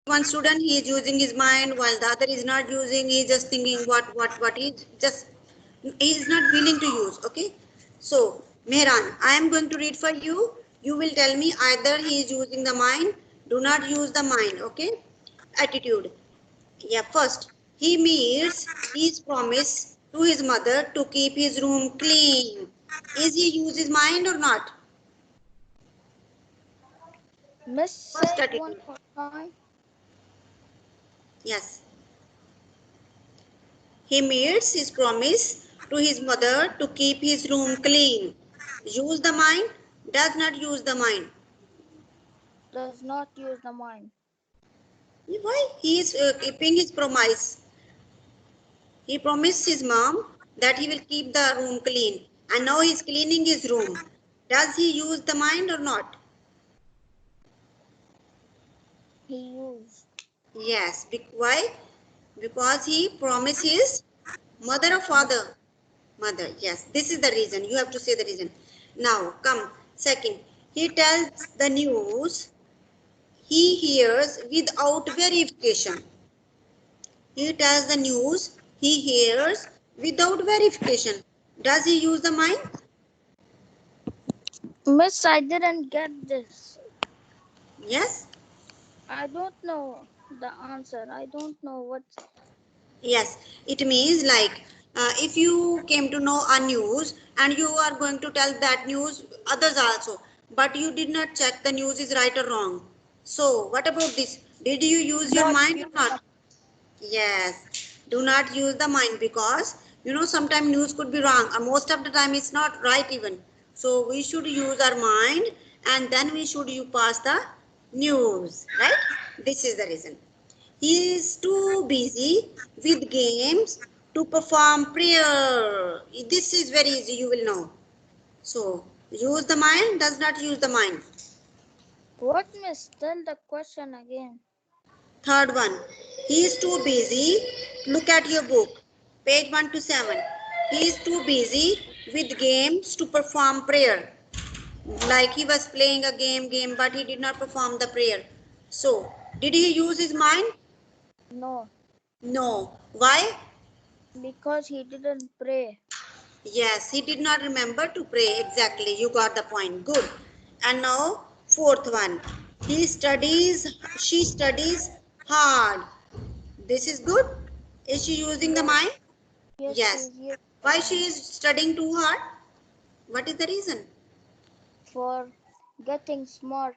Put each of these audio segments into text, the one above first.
one student, he is using his mind while the other is not using. He is just thinking what he just, he is not willing to use. Okay, so Mehran, I am going to read for you. You will tell me either he is using the mind, do not use the mind. Okay, attitude. Yeah, first, he meets his promise to his mother to keep his room clean. Is he use his mind or not? Miss, First say it one attitude. more time. Yes. He meets his promise to his mother to keep his room clean. Use the mind, does not use the mind. Does not use the mind. Why? He is keeping his promise. He promised his mom that he will keep the room clean. And now he is cleaning his room. Does he use the mind or not? He used. Yes. Why? Because he promised his mother or father. Mother. Yes. This is the reason. You have to say the reason. Now, come. Second. He tells the news he hears without verification. He tells the news he hears without verification. Does he use the mind? Miss, I didn't get this. Yes. I don't know the answer. I don't know what. Yes. It means like if you came to know a news and you are going to tell that news others also, but you did not check the news is right or wrong. So what about this? Did you use your Not mind use or the. not? Yes, do not use the mind because sometimes news could be wrong. Most of the time it's not right even. So we should use our mind and then we should you pass the news, right? This is the reason. He is too busy with games to perform prayer. This is very easy, you will know. So use the mind, does not use the mind. What, Miss? Tell the question again. Third one, he is too busy. Look at your book, page 1 to 7. He is too busy with games to perform prayer. Like he was playing a game, but he did not perform the prayer. So, did he use his mind? No, No. Why? because he didn't pray. Yes, he did not remember to pray. Exactly, you got the point. Good. And now, fourth one. She studies hard. This is good. Is she using the Yes, mind? yes, Yes. she's used the Why she mind is studying too hard? What is the reason? for getting smart.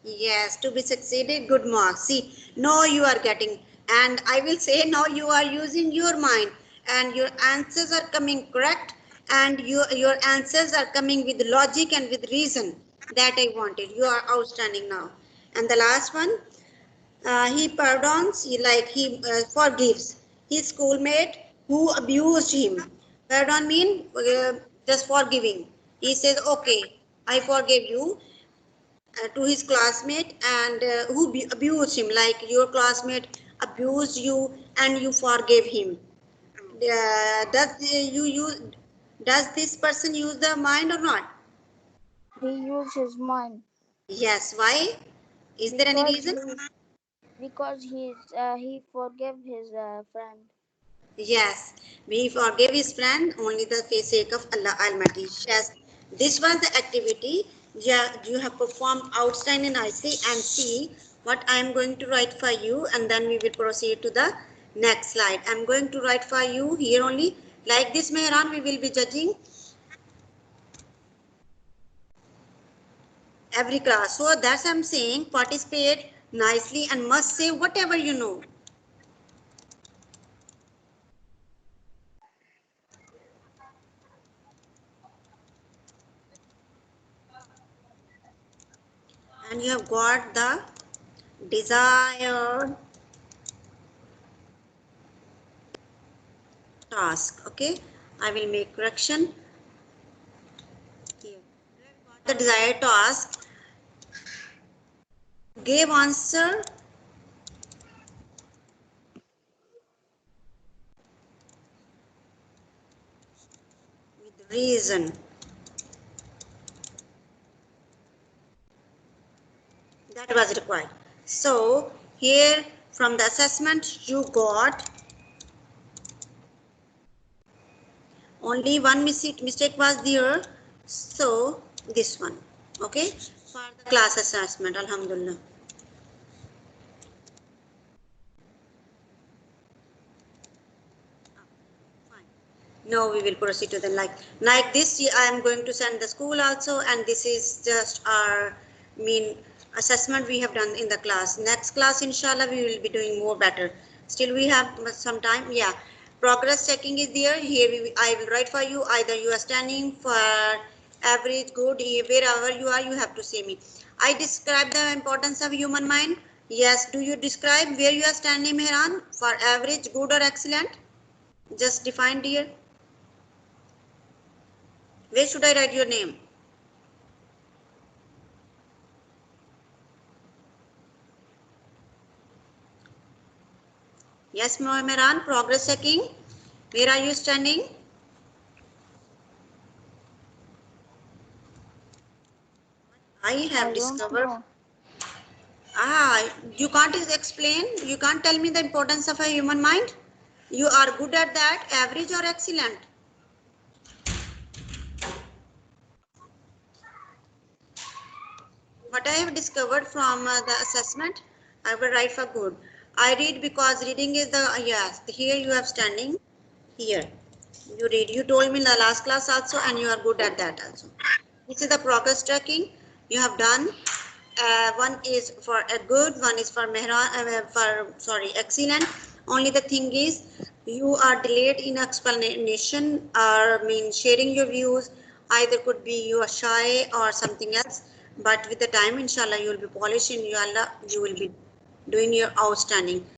Yes, to be succeeded, good marks. See, now you are getting, and I will say now you are using your mind, and your answers are coming correct, and your answers are coming with logic and with reason. That I wanted. You are outstanding now. And the last one, he pardons, he forgives his schoolmate who abused him. Pardon mean just forgiving. He says, okay, I forgive you to his classmate and who abused him, like your classmate abused you and you forgave him. Does this person use the mind or not? He used his mind Yes. Why? Is there any because reason? he forgave his friend. Yes, we forgave his friend only the sake of Allah Almighty. Yes, this was the activity. Yeah, you have performed outstanding nicely, and see what I am going to write for you, and then we will proceed to the next slide. I am going to write for you here only. Like this, Mehran, we will be judging every class. So that's I'm saying participate nicely and must say whatever you know. And you have got the desired task. Okay, I will make correction here. The desired task gave answer with reason. That was required. So Here from the assessment you got only one mistake was there, so this one. Okay, for the class assessment, alhamdulillah. Now we will proceed to the like this. I am going to send the school also, and this is just our mean assessment we have done in the class. Next class, inshallah, we will be doing more better. Still, we have some time. Yeah, progress checking is there. Here, I will write for you. Either you are standing for average, good, wherever you are, you have to say me. I describe the importance of human mind. Yes. Do you describe where you are standing, Mehran? For average, good, or excellent? Just define, dear. Where should I write your name? Yes, Meran, progress checking. Where are you standing? I have I don't discovered. know. You can't explain. You can't tell me the importance of a human mind. You are good at that, average or excellent? What I have discovered from the assessment, I will write for good. I read because reading is the, yes, here you have standing, here. You read. You told me in the last class also, and you are good at that also. This is the progress tracking you have done. One is for a good, one is for Mehran, for sorry, excellent. Only the thing is, you are delayed in explanation or mean sharing your views. Either could be you are shy or something else. But with the time, inshallah, you will be polished. In Allah, you will be doing your outstanding.